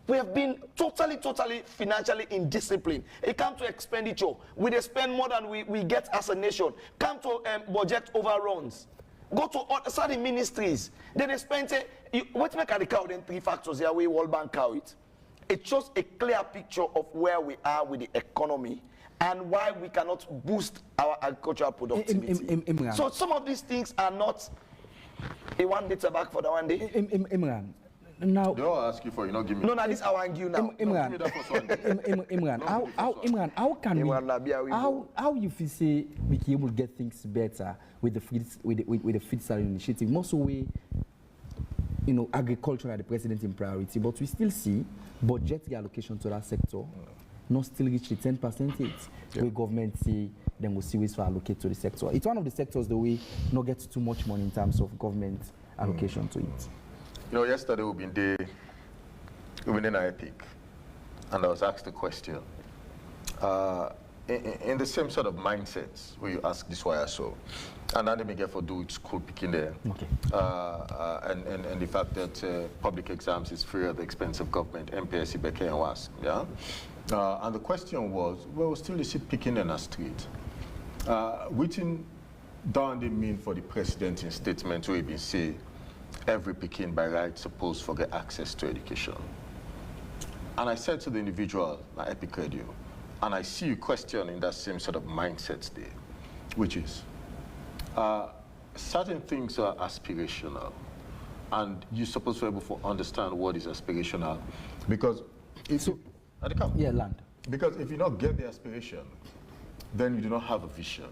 we have been totally financially indisciplined. It comes to expenditure. We spend more than we get as a nation. Come to budget overruns. Go to other ministries. Then they spend, what make the count then 3 factors here where World Bank count it? It shows a clear picture of where we are with the economy and why we cannot boost our agricultural productivity. So some of these things are not. He want data back for the one day. Imran, now. They all ask you for, give me. No, this I want you now. Imran, how can how you feel say we can able to get things better with the Fiscal initiative? Most of the way, agriculture are the president in priority, but we still see budgetary allocation to that sector not still reach the 10%. Where government say then we'll see ways to allocate to the sector. It's one of the sectors that we not get too much money in terms of government allocation to it. You know, yesterday we've been in an epic, and I was asked a question. In the same sort of mindsets where you ask this why I saw, and then me get for do it school picking there, Okay. and the fact that public exams is free at the expense of government, MPSC, Beke and WASP, yeah. And the question was, well, still is it picking in a street? What don't they mean for the president in statement where he say every Pekin by right supposed to get access to education? And I said to the individual at Epic Radio, and I see you questioning that same sort of mindset there, which is certain things are aspirational, and you're supposed to be able to understand what is aspirational, because if you, land. Because if you don't get the aspiration, then you do not have a vision.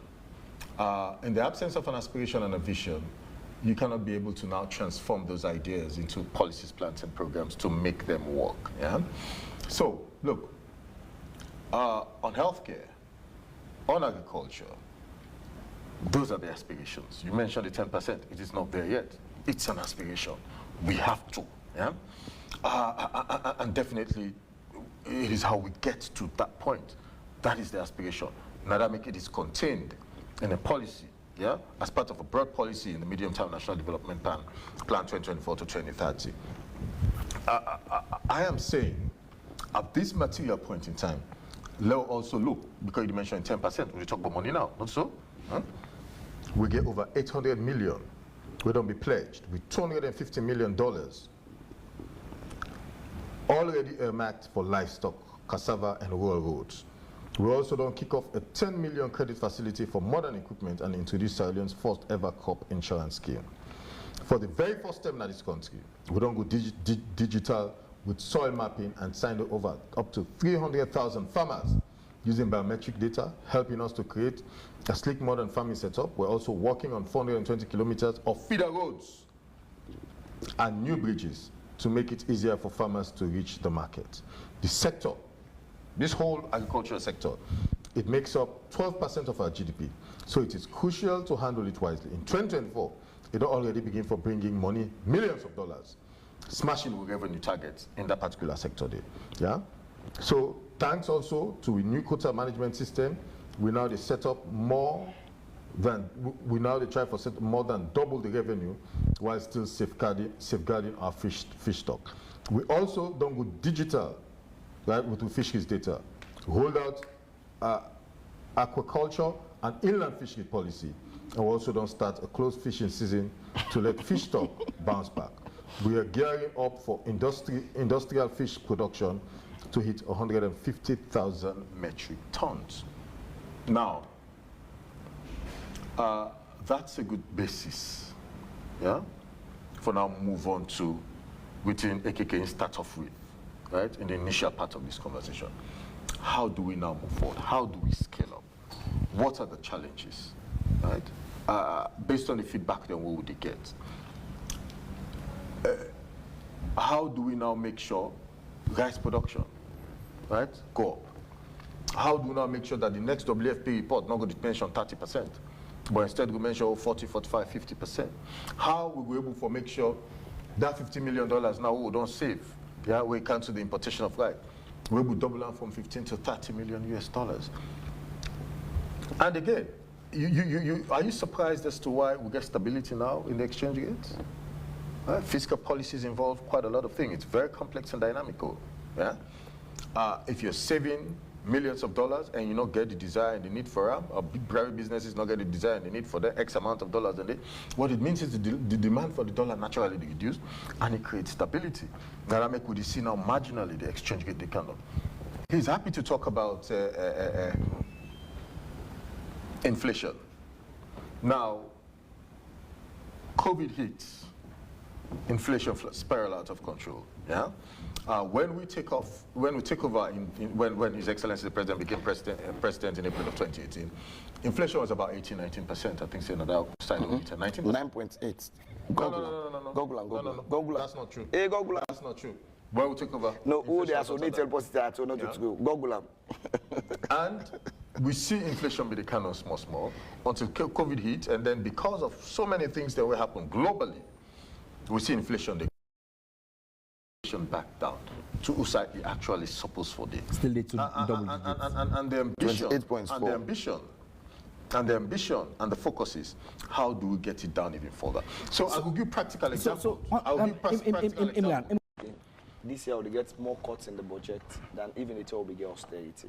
In the absence of an aspiration and a vision, you cannot be able to now transform those ideas into policies, plans, and programs to make them work. Yeah. So look. On healthcare, on agriculture, those are the aspirations. You mentioned the 10%. It is not there yet. It's an aspiration. We have to. Yeah? And definitely, it is how we get to that point. That is the aspiration. Now that make it is contained in a policy, yeah, as part of a broad policy in the medium-term national development plan 2024 to 2030. I am saying, at this material point in time, let's also look, because you mentioned 10%, we talk about money now, not so? Huh? We get over 800 million, we don't be pledged, with $250 million already earmarked for livestock, cassava, and rural roads. We also don't kick off a 10 million credit facility for modern equipment and introduce Sierra Leone's first ever crop insurance scheme. For the very first time in this country, we don't go digital with soil mapping and signed over up to 300,000 farmers using biometric data, helping us to create a sleek modern farming setup. We're also working on 420 kilometers of feeder roads and new bridges to make it easier for farmers to reach the market. The sector, this whole agricultural sector, it makes up 12% of our GDP. So it is crucial to handle it wisely. In 2024, it already begin for bringing money, millions of dollars, smashing with revenue targets in that particular sector there. Yeah? So thanks also to a new quota management system, we now they set up more than, we now they try for set more than double the revenue while still safeguarding our fish stock. We also don't go digital, right, with the fisheries data. Rolled out aquaculture and inland fishery policy. And we also don't start a closed fishing season to let fish stock bounce back. We are gearing up for industrial fish production to hit 150,000 metric tons. Now, that's a good basis, yeah? For now, move on to within AKK start off with, right? In the initial part of this conversation. How do we now move forward? How do we scale up? What are the challenges, right? Based on the feedback, then what would you get? How do we now make sure rice production, right, go up? How do we now make sure that the next WFP report not going to mention 30%, but instead we mention 40, 45, 50%? How will we be able to make sure that $50 million now we don't save, yeah, we cancel the importation of rice, we will double down from 15 to 30 million US dollars. And again, are you surprised as to why we get stability now in the exchange rates? Fiscal policies involve quite a lot of things. It's very complex and dynamical. Yeah? If you're saving millions of dollars and you not get the desire and the need for them, or big private businesses not get the desire and the need for the X amount of dollars a day, what it means is the demand for the dollar naturally reduces and it creates stability. Now that make we see now marginally the exchange rate they cannot. He's happy to talk about inflation. Now, COVID hits, inflation spiral out of control. Yeah. When we take over, when His Excellency the President became president in April of 2018, inflation was about 18-19%. I think say another side of it, 9.8. Google. That's not true. Hey, Google. That's not true. When we take over, no, who they are so detail positive, so not to go. Google. And we see inflation be the kind of small until COVID hit, and then because of so many things that will happen globally, we see inflation back down to Usa actually supposed for this. Still they to double digits. And the ambition, 28.4. and the ambition, and the ambition, and the focus is how do we get it down even further? So I will give practical examples. I will give practical examples. This year, we get more cuts in the budget than even it will be austerity.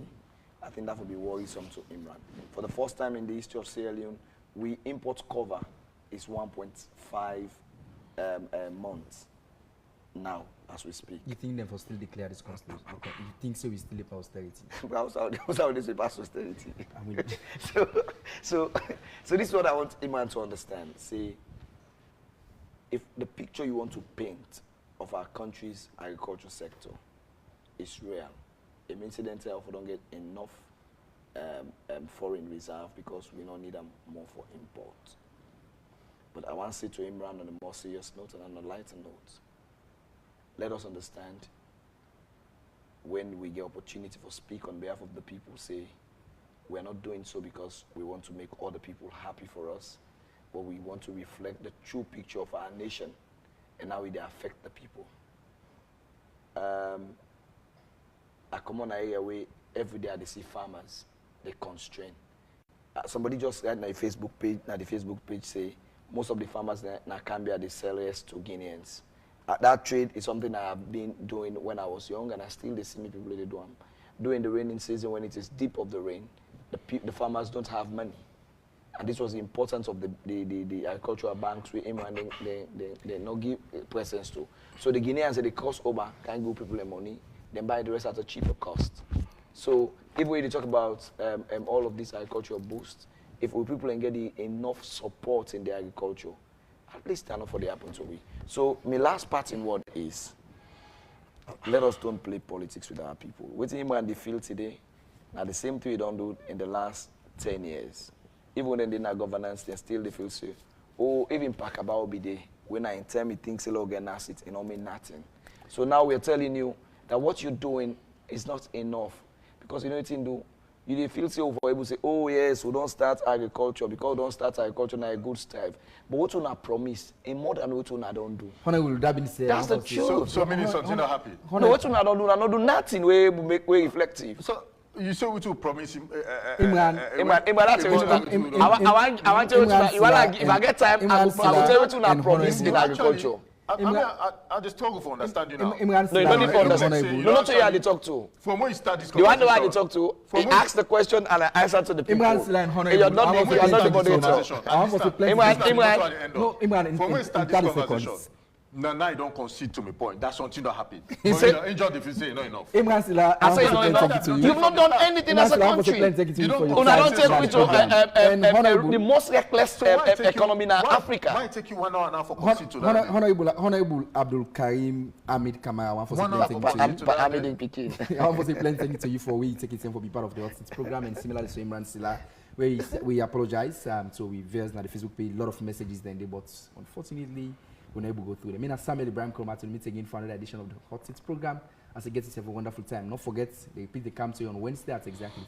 I think that would be worrisome to Imran. For the first time in the history of Sierra Leone, we import cover is 1.5 months now, as we speak. You think them for still declare this constitution? Okay. You think so we still have austerity? How they say pass austerity? I mean, so this is what I want Imran to understand. See, if the picture you want to paint of our country's agriculture sector is real, it means that we don't get enough foreign reserve because we don't need them more for import. But I want to say to Imran on a more serious note and on a lighter note, let us understand when we get opportunity for speak on behalf of the people, say we're not doing so because we want to make other people happy for us, but we want to reflect the true picture of our nation and how it affect the people. I come on area where every day I see farmers, they constrain. Somebody just said on the Facebook page say most of the farmers in Cambia they sell less to Guineans. That trade is something I have been doing when I was young, and I still see me people they do them. During the raining season, when it is deep of the rain, the farmers don't have money. And this was the importance of the agricultural banks we aim and they not give presents to. So the Guineans, they cross over, can't give people the money, then buy the rest at a cheaper cost. So if we talk about all of these agricultural boosts, if we people can get enough support in the agriculture, at least stand up for the happen to we. So my last parting word is, let us don't play politics with our people. What Imran they feel today, now the same thing we don't do in the last 10 years. Even when they're in governance, they still they feel safe. Oh, even Pakaba will be there. When I tell me things will get nasty, it don't mean nothing. So now we're telling you that what you're doing is not enough. Because you know what you do? You feel so able to say, oh yes, we don't start agriculture because we don't start agriculture now a good strive. But what you not promise, in more than what you not don't do. That's the truth. So many something not happy. No, what you not don't do, I not do nothing where make way reflective. So you say what you promise him. Imran, that's I want to tell you if I get time, I will tell you what you not promise in agriculture. I just struggle for understanding now. No, you don't need to understand. No, not to you I talk to. From when you start this conversation. You want to talk to? He asked the question and I answer to the people. Imran's line, you're not the moderator. I want to play. Imran, from when you start this conversation, now you don't concede to my point. That's something that happened. He said, enjoy the you say not enough. Imran Sillah, I say not enough. You've not done anything as a country. You don't take me to the most reckless economy in Africa. Why take you 1 hour now for concede to that? Honorable Abdul Karim Ahmed Kamara, I want to say plenty to you for we take it for be part of the Hot Seats program, and similarly to Imran Sillah, where we apologize. So we versed on the Facebook page, a lot of messages then, but unfortunately, we're not able to go through them. Me and Samuel Ibrahim Kroma to meet again for another edition of the Hot Seats program. As you get yourself a wonderful time. Don't forget, they pick the camp to you on Wednesday at exactly